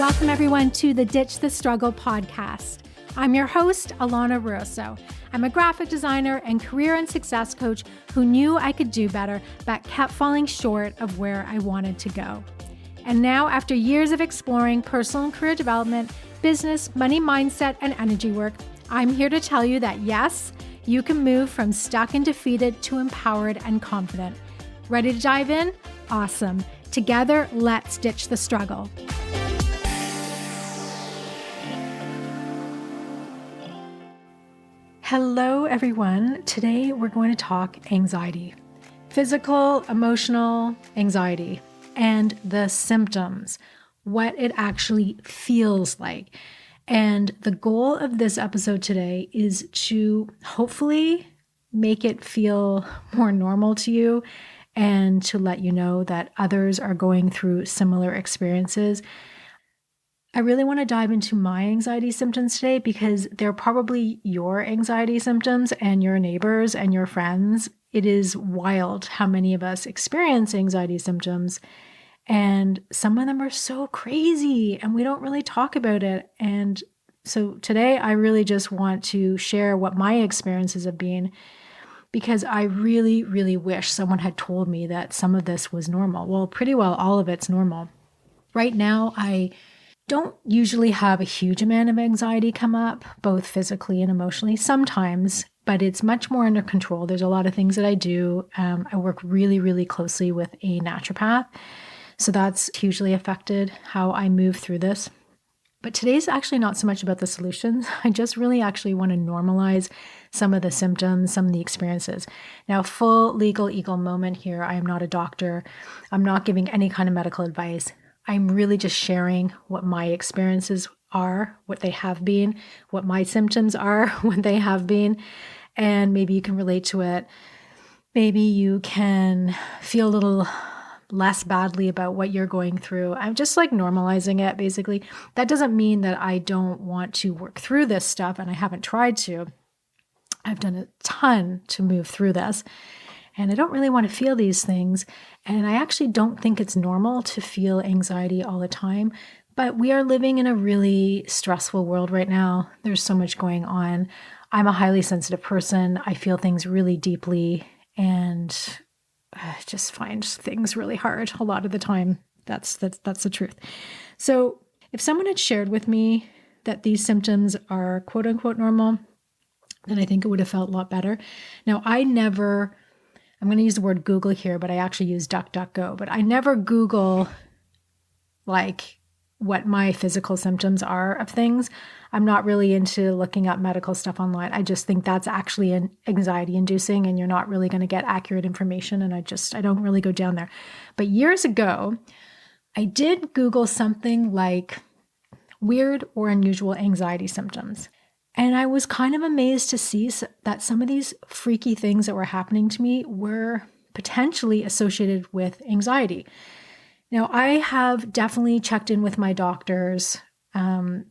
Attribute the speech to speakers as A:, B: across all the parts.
A: Welcome everyone to the Ditch the Struggle podcast. I'm your host, Alana Russo. I'm a graphic designer and career and success coach who knew I could do better, but kept falling short of where I wanted to go. And now, after years of exploring personal and career development, business, money mindset, and energy work, I'm here to tell you that yes, you can move from stuck and defeated to empowered and confident. Ready to dive in? Awesome. Together, let's ditch the struggle. Hello, everyone. Today, we're going to talk anxiety, physical, emotional anxiety, and the symptoms, what it actually feels like. And the goal of this episode today is to hopefully make it feel more normal to you and to let you know that others are going through similar experiences. I really want to dive into my anxiety symptoms today because they're probably your anxiety symptoms and your neighbors and your friends. It is wild how many of us experience anxiety symptoms, and some of them are so crazy and we don't really talk about it. And so today I really just want to share what my experiences have been, because I really, really wish someone had told me that some of this was normal. Well, pretty well all of it's normal. Right now, I don't usually have a huge amount of anxiety come up, both physically and emotionally, sometimes, but it's much more under control. There's a lot of things that I do. I work really, really closely with a naturopath. So that's hugely affected how I move through this. But today's actually not so much about the solutions. I just really actually want to normalize some of the symptoms, some of the experiences. Now, full legal eagle moment here. I am not a doctor. I'm not giving any kind of medical advice. I'm really just sharing what my experiences are, what they have been, what my symptoms are, what they have been, and maybe you can relate to it. Maybe you can feel a little less badly about what you're going through. I'm just like normalizing it, basically. That doesn't mean that I don't want to work through this stuff, and I haven't tried to. I've done a ton to move through this. And I don't really want to feel these things. And I actually don't think it's normal to feel anxiety all the time. But we are living in a really stressful world right now. There's so much going on. I'm a highly sensitive person. I feel things really deeply and I just find things really hard a lot of the time. That's the truth. So if someone had shared with me that these symptoms are quote unquote normal, then I think it would have felt a lot better. Now, I'm going to use the word Google here, but I actually use DuckDuckGo. But I never Google like what my physical symptoms are of things. I'm not really into looking up medical stuff online. I just think that's actually an anxiety inducing and you're not really going to get accurate information. And I don't really go down there. But years ago, I did Google something like weird or unusual anxiety symptoms. And I was kind of amazed to see that some of these freaky things that were happening to me were potentially associated with anxiety. Now, I have definitely checked in with my doctors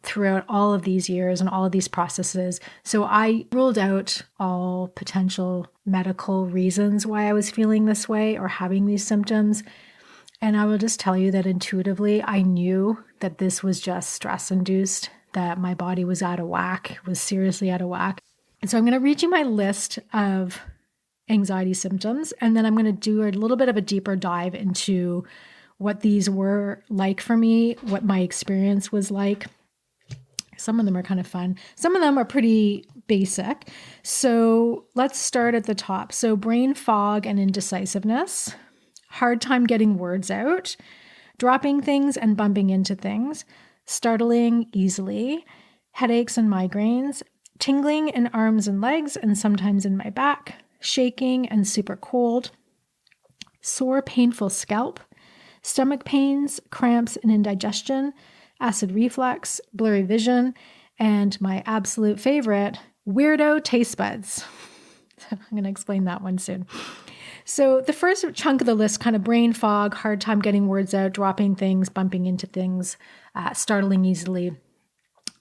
A: throughout all of these years and all of these processes. So I ruled out all potential medical reasons why I was feeling this way or having these symptoms. And I will just tell you that intuitively, I knew that this was just stress-induced, that my body was out of whack, was seriously out of whack. And so I'm going to read you my list of anxiety symptoms, and then I'm going to do a little bit of a deeper dive into what these were like for me, what my experience was like. Some of them are kind of fun. Some of them are pretty basic. So let's start at the top. So brain fog and indecisiveness, hard time getting words out, dropping things and bumping into things, startling easily, headaches and migraines, tingling in arms and legs and sometimes in my back, shaking and super cold, sore, painful scalp, stomach pains, cramps and indigestion, acid reflux, blurry vision, and my absolute favorite, weirdo taste buds. I'm going to explain that one soon. So the first chunk of the list, kind of brain fog, hard time getting words out, dropping things, bumping into things, startling easily.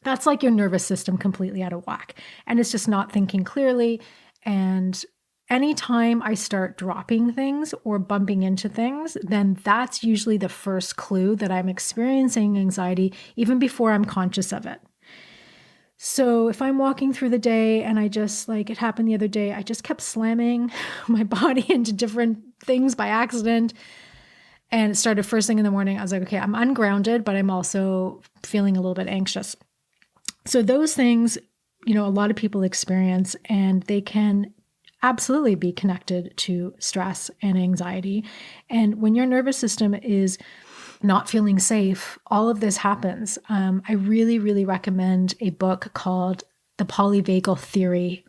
A: That's like your nervous system completely out of whack. And it's just not thinking clearly. And anytime I start dropping things or bumping into things, then that's usually the first clue that I'm experiencing anxiety even before I'm conscious of it. So if I'm walking through the day and I just it happened the other day, I just kept slamming my body into different things by accident. And it started first thing in the morning. I was like, okay, I'm ungrounded, but I'm also feeling a little bit anxious. So those things, a lot of people experience, and they can absolutely be connected to stress and anxiety. And when your nervous system is not feeling safe, all of this happens. I really, really recommend a book called The Polyvagal Theory.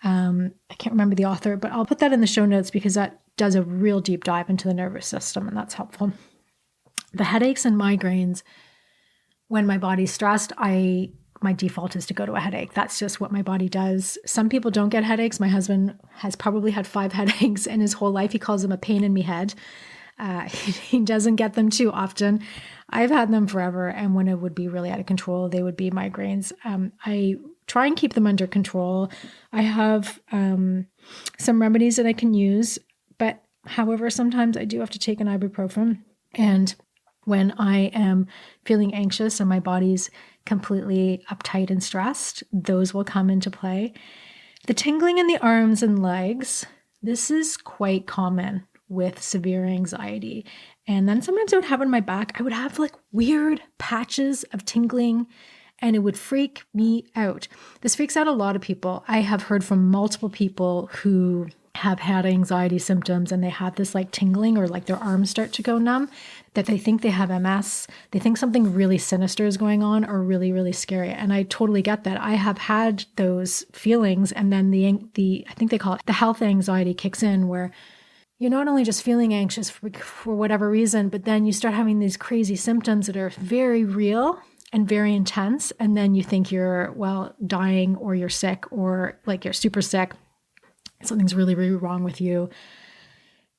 A: I can't remember the author, but I'll put that in the show notes because that does a real deep dive into the nervous system, and that's helpful. The headaches and migraines, when my body's stressed, my default is to go to a headache. That's just what my body does. Some people don't get headaches. My husband has probably had 5 headaches in his whole life. He calls them a pain in me head. He doesn't get them too often. I've had them forever. And when it would be really out of control, they would be migraines. I try and keep them under control. I have some remedies that I can use, but however, sometimes I do have to take an ibuprofen. And when I am feeling anxious and my body's completely uptight and stressed, those will come into play. The tingling in the arms and legs, this is quite common with severe anxiety. And then sometimes I would have on my back, I would have weird patches of tingling, and it would freak me out. This freaks out a lot of people. I have heard from multiple people who have had anxiety symptoms and they have this tingling or their arms start to go numb, that they think they have MS. They think something really sinister is going on or really, really scary. And I totally get that. I have had those feelings. And then I think they call it the health anxiety kicks in, where you're not only just feeling anxious for whatever reason, but then you start having these crazy symptoms that are very real and very intense. And then you think you're, dying, or you're sick, or you're super sick. Something's really, really wrong with you.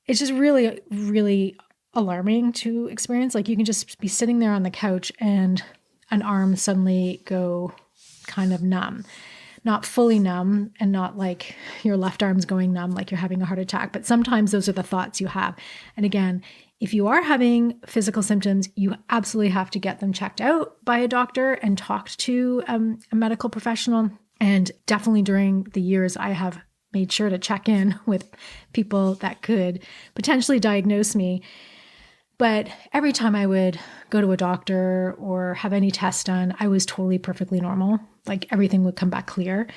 A: It's just really, really alarming to experience. You can just be sitting there on the couch and an arm suddenly go kind of numb. Not fully numb, and not your left arm's going numb like you're having a heart attack, but sometimes those are the thoughts you have. And again, if you are having physical symptoms, you absolutely have to get them checked out by a doctor and talked to a medical professional. And definitely during the years, I have made sure to check in with people that could potentially diagnose me. But every time I would go to a doctor or have any test done, I was totally perfectly normal. Everything would come back clear.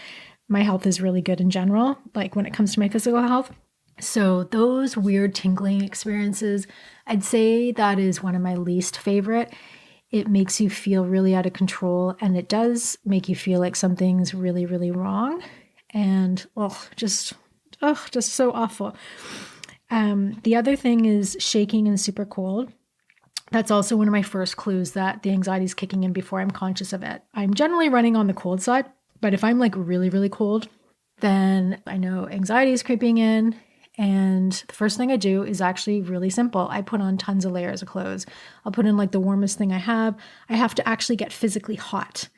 A: My health is really good in general, when it comes to my physical health. So those weird tingling experiences, I'd say that is one of my least favorite. It makes you feel really out of control, and it does make you feel like something's really, really wrong. And just so awful. The other thing is shaking and super cold. That's also one of my first clues that the anxiety is kicking in before I'm conscious of it. I'm generally running on the cold side, but if I'm really, really cold, then I know anxiety is creeping in. And the first thing I do is actually really simple. I put on tons of layers of clothes. I'll put in the warmest thing I have. I have to actually get physically hot.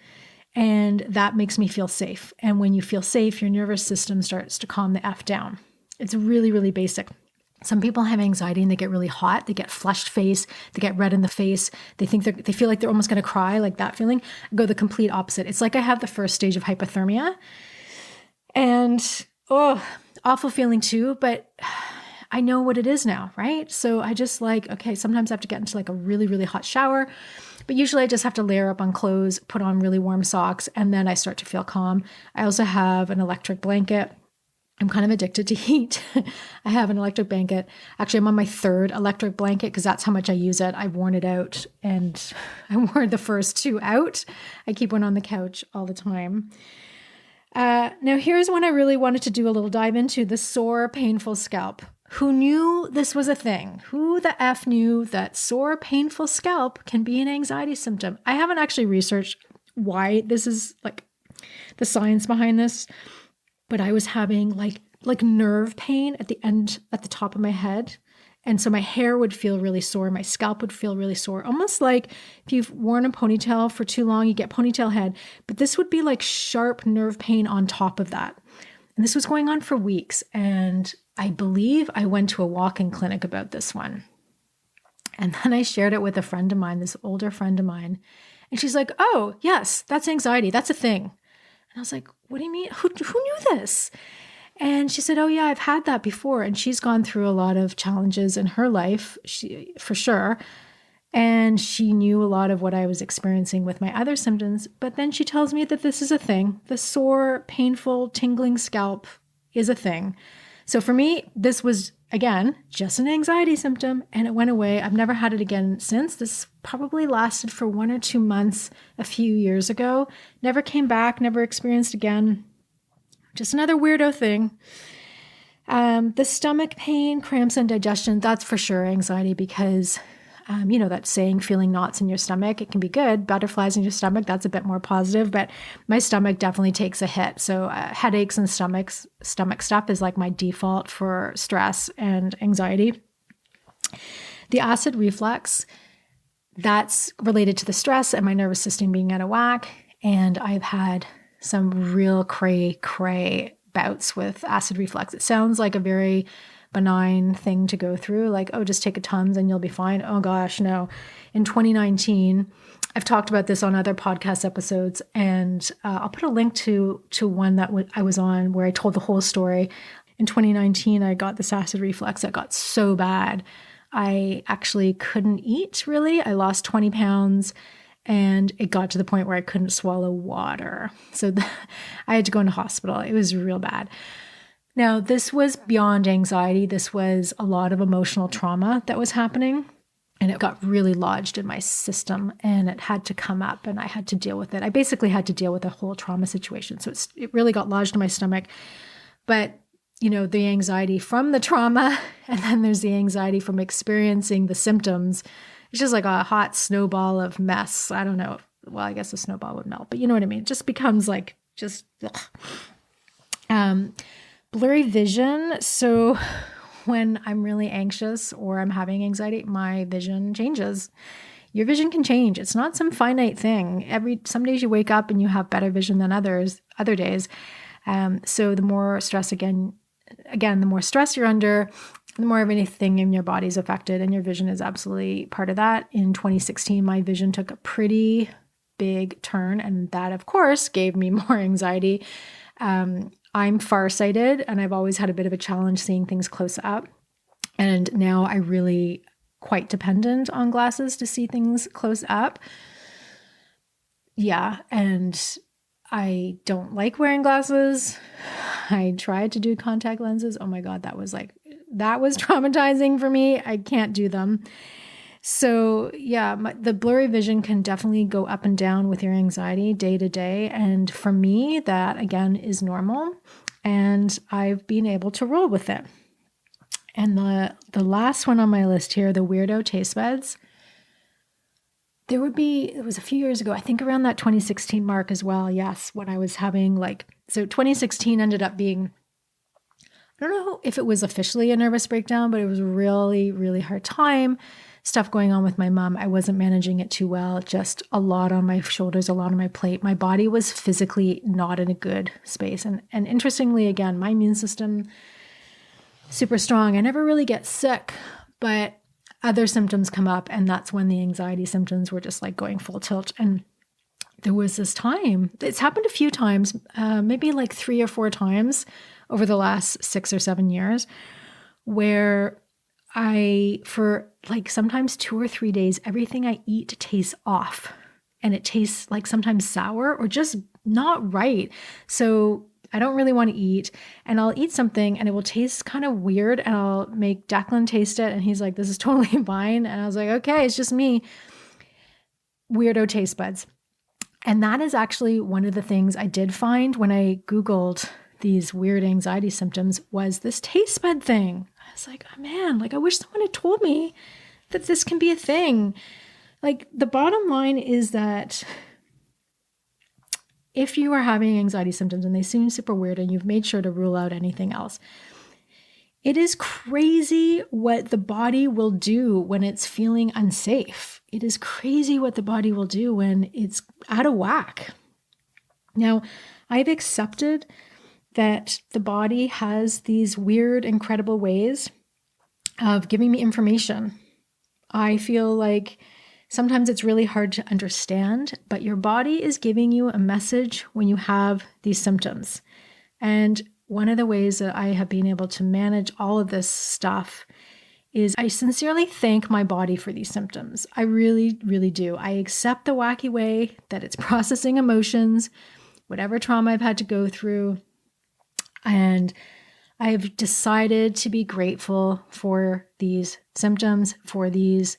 A: And that makes me feel safe. And when you feel safe, your nervous system starts to calm the F down. It's really, really basic. Some people have anxiety and they get really hot. They get flushed face. They get red in the face. They feel like they're almost going to cry, that feeling. I go the complete opposite. It's like I have the first stage of hypothermia. And, awful feeling too. But I know what it is now, right? So I just okay, sometimes I have to get into a really, really hot shower. But usually I just have to layer up on clothes, put on really warm socks, and then I start to feel calm. I also have an electric blanket. I'm kind of addicted to heat. I have an electric blanket. Actually, I'm on my 3rd electric blanket because that's how much I use it. I've worn it out, and I wore the first 2 out. I keep one on the couch all the time. Now, here's one I really wanted to do a little dive into, the sore, painful scalp. Who knew this was a thing? Who the F knew that sore, painful scalp can be an anxiety symptom? I haven't actually researched why this is the science behind this, but I was having nerve pain at the top of my head. And so my hair would feel really sore. My scalp would feel really sore. Almost like if you've worn a ponytail for too long, you get ponytail head. But this would be sharp nerve pain on top of that. And this was going on for weeks. And I believe I went to a walk-in clinic about this one. And then I shared it with a friend of mine, this older friend of mine. And she's like, oh, yes, that's anxiety. That's a thing. And I was like, what do you mean? Who knew this? And she said, oh, yeah, I've had that before. And she's gone through a lot of challenges in her life, for sure. And she knew a lot of what I was experiencing with my other symptoms. But then she tells me that this is a thing. The sore, painful, tingling scalp is a thing. So for me, this was, again, just an anxiety symptom, and it went away. I've never had it again since. This probably lasted for 1 or 2 months a few years ago. Never came back, never experienced again. Just another weirdo thing. The stomach pain, cramps, and digestion, that's for sure anxiety because that saying, feeling knots in your stomach, it can be good. Butterflies in your stomach, that's a bit more positive, but my stomach definitely takes a hit. So headaches and stomach stuff is like my default for stress and anxiety. The acid reflux, that's related to the stress and my nervous system being out of whack. And I've had some real cray bouts with acid reflux. It sounds like a very benign thing to go through, like, oh, just take a Tums and you'll be fine. Oh gosh, no. In 2019, I've talked about this on other podcast episodes, and I'll put a link to one that I was on where I told the whole story. In 2019, I got this acid reflux that got so bad. I actually couldn't eat, really. I lost 20 pounds. And it got to the point where I couldn't swallow water. So I had to go into hospital. It was real bad. Now, this was beyond anxiety. This was a lot of emotional trauma that was happening. And it got really lodged in my system. And it had to come up and I had to deal with it. I basically had to deal with a whole trauma situation. So it really got lodged in my stomach. But, the anxiety from the trauma, and then there's the anxiety from experiencing the symptoms. It's just like a hot snowball of mess. I don't know. Well, I guess a snowball would melt, but you know what I mean? It just becomes like blurry vision. So when I'm really anxious or I'm having anxiety, my vision changes. Your vision can change. It's not some finite thing. Some days you wake up and you have better vision than other days. So the more stress, again, the more stress you're under, the more of anything in your body is affected, and your vision is absolutely part of that. In 2016, my vision took a pretty big turn, and that, of course, gave me more anxiety. I'm farsighted, and I've always had a bit of a challenge seeing things close up. And now I really quite dependent on glasses to see things close up. Yeah, and I don't like wearing glasses. I tried to do contact lenses. Oh my God, that was traumatizing for me. I can't do them. So yeah, the blurry vision can definitely go up and down with your anxiety day to day. And for me, that again is normal. And I've been able to roll with it. And the last one on my list here, the weirdo taste buds. It was a few years ago, I think around that 2016 mark as well. Yes, when I was having 2016 ended up being, I don't know if it was officially a nervous breakdown, but it was a really, really hard time. Stuff going on with my mom. I wasn't managing it too well. Just a lot on my shoulders, a lot on my plate. My body was physically not in a good space. And interestingly, again, my immune system, super strong. I never really get sick, but other symptoms come up. And that's when the anxiety symptoms were just going full tilt. And there was this time, it's happened a few times, maybe 3 or 4 times over the last 6 or 7 years, where for sometimes 2 or 3 days, everything I eat tastes off, and it tastes sometimes sour or just not right. So I don't really want to eat, and I'll eat something and it will taste kind of weird, and I'll make Declan taste it and he's like, this is totally fine. And I was like, okay, it's just me. Weirdo taste buds. And that is actually one of the things I did find when I Googled these weird anxiety symptoms was this taste bud thing. I was like, oh man, I wish someone had told me that this can be a thing. The bottom line is that if you are having anxiety symptoms and they seem super weird and you've made sure to rule out anything else, it is crazy what the body will do when it's feeling unsafe. It is crazy what the body will do when it's out of whack. Now, I've accepted that the body has these weird, incredible ways of giving me information. I feel like sometimes it's really hard to understand, but your body is giving you a message when you have these symptoms. And one of the ways that I have been able to manage all of this stuff is I sincerely thank my body for these symptoms. I really, really do. I accept the wacky way that it's processing emotions, whatever trauma I've had to go through. And I've decided to be grateful for these symptoms, for these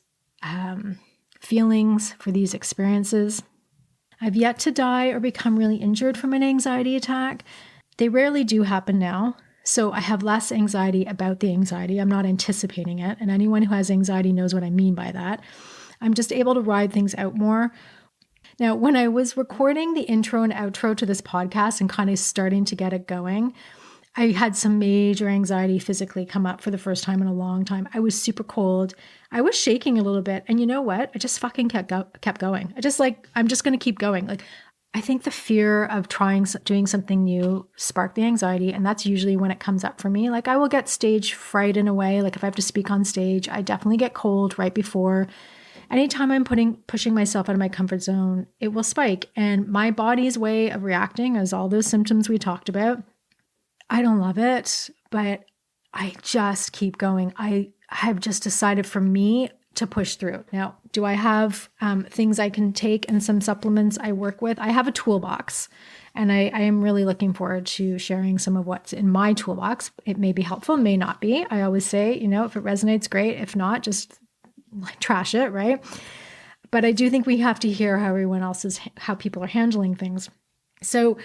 A: feelings, for these experiences. I've yet to die or become really injured from an anxiety attack. They rarely do happen now. So I have less anxiety about the anxiety. I'm not anticipating it. And anyone who has anxiety knows what I mean by that. I'm just able to ride things out more. Now, when I was recording the intro and outro to this podcast and kind of starting to get it going, I had some major anxiety physically come up for the first time in a long time. I was super cold. I was shaking a little bit. And you know what? I just fucking kept going. I'm just going to keep going. Like, I think the fear of doing something new sparked the anxiety. And that's usually when it comes up for me. Like, I will get stage fright in a way. Like, if I have to speak on stage, I definitely get cold right before. Anytime I'm pushing myself out of my comfort zone, it will spike. And my body's way of reacting is all those symptoms we talked about. I don't love it, but I just keep going. I have just decided for me to push through. Now, do I have things I can take and some supplements I work with? I have a toolbox, and I am really looking forward to sharing some of what's in my toolbox. It may be helpful, may not be. I always say, if it resonates, great. If not, just trash it, right? But I do think we have to hear how people are handling things. So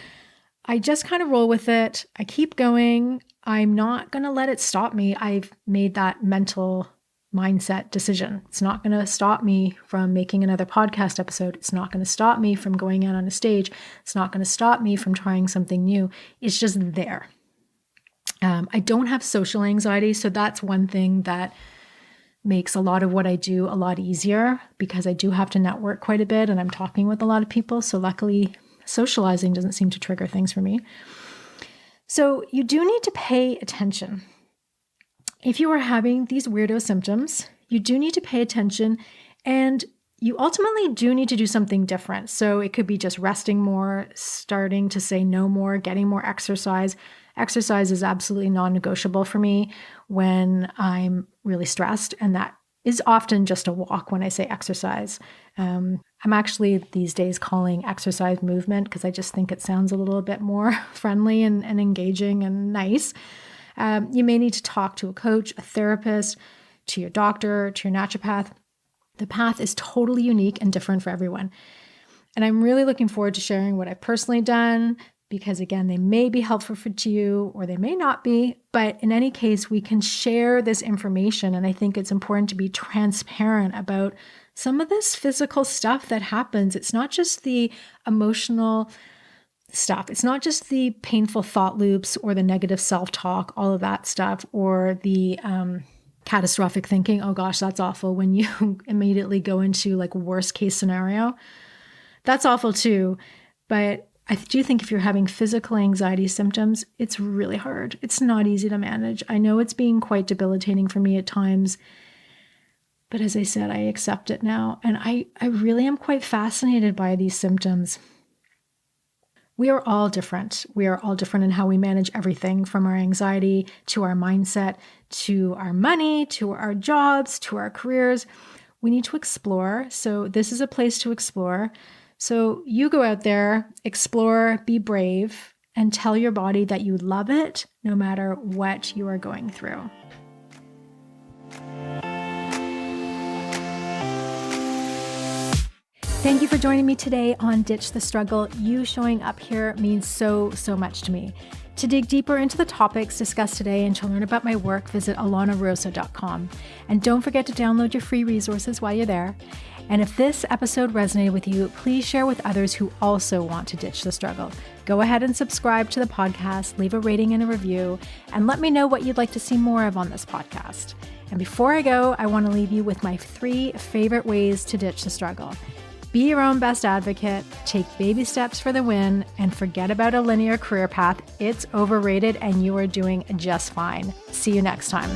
A: I just kind of roll with it. I keep going. I'm not going to let it stop me. I've made that mental mindset decision. It's not going to stop me from making another podcast episode. It's not going to stop me from going out on a stage. It's not going to stop me from trying something new. It's just there. I don't have social anxiety, so that's one thing that makes a lot of what I do a lot easier, because I do have to network quite a bit and I'm talking with a lot of people. So luckily, socializing doesn't seem to trigger things for me. So you do need to pay attention. If you are having these weirdo symptoms, you do need to pay attention, and you ultimately do need to do something different. So it could be just resting more, starting to say no more, getting more exercise. Exercise is absolutely non-negotiable for me when I'm really stressed, and that is often just a walk when I say exercise. I'm actually these days calling exercise movement because I just think it sounds a little bit more friendly and engaging and nice. You may need to talk to a coach, a therapist, to your doctor, to your naturopath. The path is totally unique and different for everyone. And I'm really looking forward to sharing what I've personally done, because again, they may be helpful to you or they may not be, but in any case, we can share this information. And I think it's important to be transparent about some of this physical stuff that happens. It's not just the emotional stuff. It's not just the painful thought loops or the negative self-talk, all of that stuff, or the catastrophic thinking. Oh gosh, that's awful. When you immediately go into like worst case scenario, that's awful too. But I do think if you're having physical anxiety symptoms, it's really hard. It's not easy to manage. I know it's being quite debilitating for me at times, but as I said, I accept it now. And I really am quite fascinated by these symptoms. We are all different. We are all different in how we manage everything, from our anxiety to our mindset, to our money, to our jobs, to our careers. We need to explore. So this is a place to explore. So you go out there, explore, be brave, and tell your body that you love it no matter what you are going through. Thank you for joining me today on Ditch the Struggle. You showing up here means so much to me. To dig deeper into the topics discussed today and to learn about my work, visit alanarosa.com. And don't forget to download your free resources while you're there. And if this episode resonated with you, please share with others who also want to ditch the struggle. Go ahead and subscribe to the podcast, leave a rating and a review, and let me know what you'd like to see more of on this podcast. And before I go, I want to leave you with my 3 favorite ways to ditch the struggle. Be your own best advocate, take baby steps for the win, and forget about a linear career path. It's overrated and you are doing just fine. See you next time.